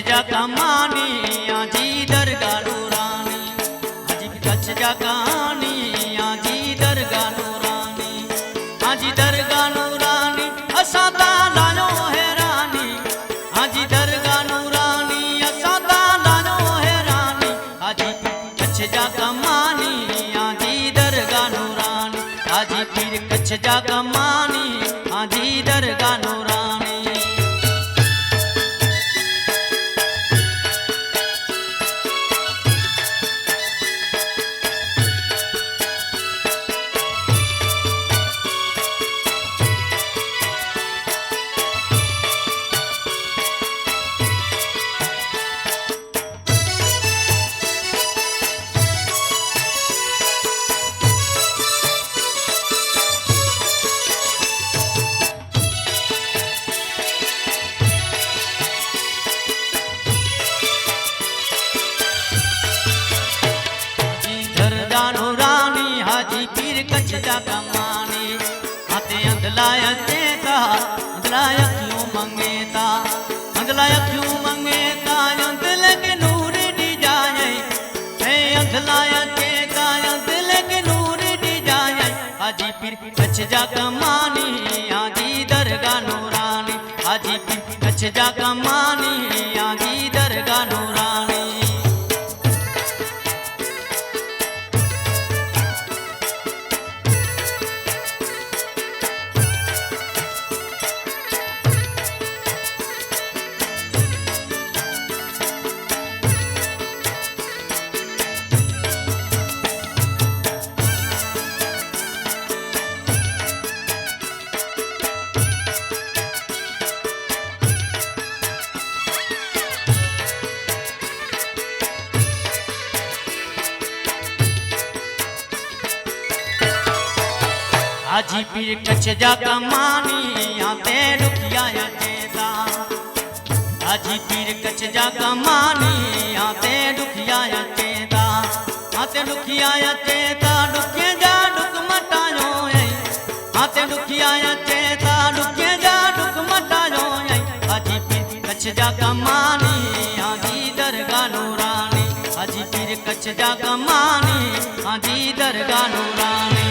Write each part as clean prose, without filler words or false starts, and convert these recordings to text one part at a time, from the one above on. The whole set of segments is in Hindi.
जा कमानी आजी दरगाह नूरानी हाजी कच्छ जा कहानी आजी दरगाह नूरानी हाजी दरगाह नूरानी असा ता लायो हैरानी हाजी दरगाह नूरानी असा ता लायो हैरानी हाजी कच्छ जा कमानी आजी दरगाह नूरानी हाजी पीर कच्छ जा कमानी आजी दरगाह नूरानी हाजी पीर कच्छ जा कमानी हाथे अंधलाया चेता अंधलाया क्यों मंगेता अंधलाया क्यों मंगेता अंधल के नूर दी जाए हे अंधलाया चेता अंधल के नूर दी जाए हाजी पीर कच्छ जा कमानी हाजी दरगाह नूरानी हाजी पीर कच्छ जा कमानी हाजी दरगाह नूरानी हाजी पीर कच्छ जा कमानी आते दुखिया चेता हाजी पीर कच्छ जा कमानी आते दुखिया चेता आते दुखिया चेता दुखे जा दुख मटायो आते दुखिया चेता दुखे जा दुख मटायो हाजी पीर कच्छ जा कमानी हाजी दरगाह नूरानी हाजी पीर कच्छ जा कमानी हाजी दरगाह नूरानी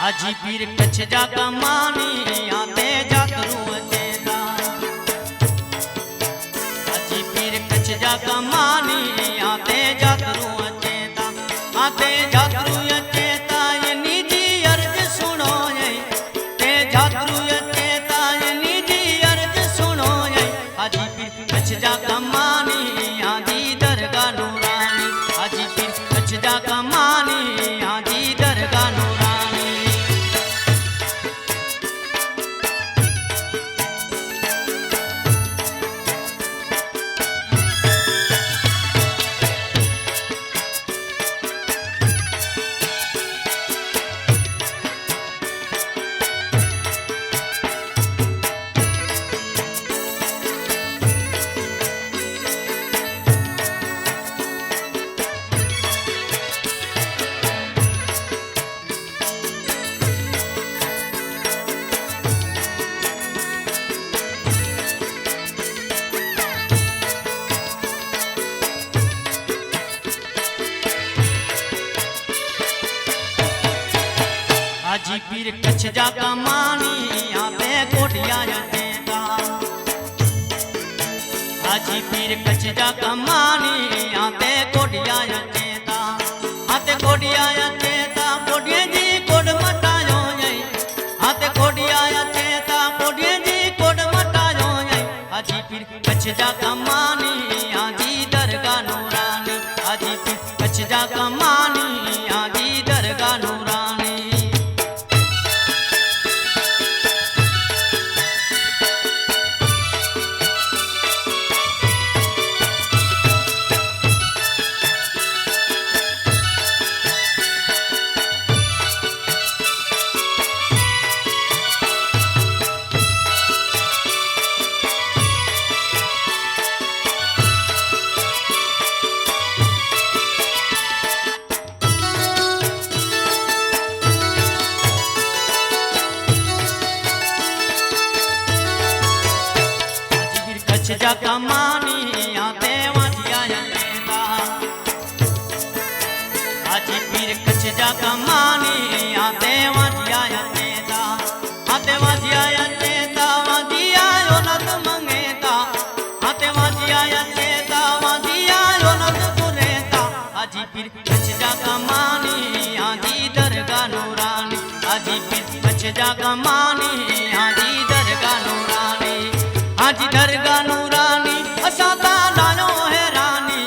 हाजी पीर कच्छ जा कमानी आते जातरू चेता हाजी पीर कच्छ जा कमानी आते जातरू चेता आते जातरू चेता ये निजी अर्ज सुनो ते जातरू चेता ये निजी अर्ज सुनो हाजी पीर कच्छ जा कमानी हाजी दरगाह नूरानी हाजी पीर कच्छ जा कमानी हाजी दरगाह नूरानी हाजी पीर कच्छ जा कमानी आते कोटिया चेता हाजी पीर कच्छ जा कमानी आते कोटिया चेता आते कोटिया चेता कोटिया जी कोड मटायो आते कोटिया चेता कोटिया जी कोड मटायो हाजी पीर कच्छ जा कमानी हाजी दरगाह नूरानी हाजी पीर कच्छ जा कमानी हाजी दरगाह नूरानी जा कमानी आते वाजिया तेदा हाजी पीर कच्छ जा कमानी आते वाजिया तेदा आते वाजिया तेदा वाजिया यो नत मंगेता आते वाजिया तेदा वाजिया यो नत पुरेता हाजी पीर कच्छ जा कमानी आजी दरगाह नूरानी हाजी पीर कच्छ जा कमानी आजी दरगाह नूरानी हाजी दरगाह नूरानी असां ता लायो हैरानी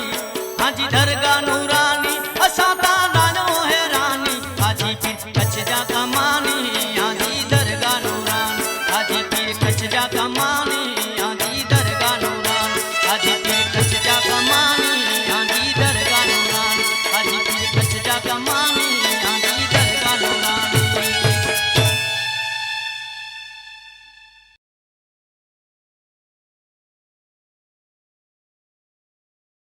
हाजी दरगाह नूरानी असां ता लायो हैरानी हाजी पीर कच्छ जा कमानी हाजी दरगाह नूरानी हाजी पीर कच्छ जा कमानी हाजी दरगाह नूरानी हाजी पीर कच्छ जा कमानी हाजी दरगाह नूरानी हाजी पीर कच्छ जा कमानी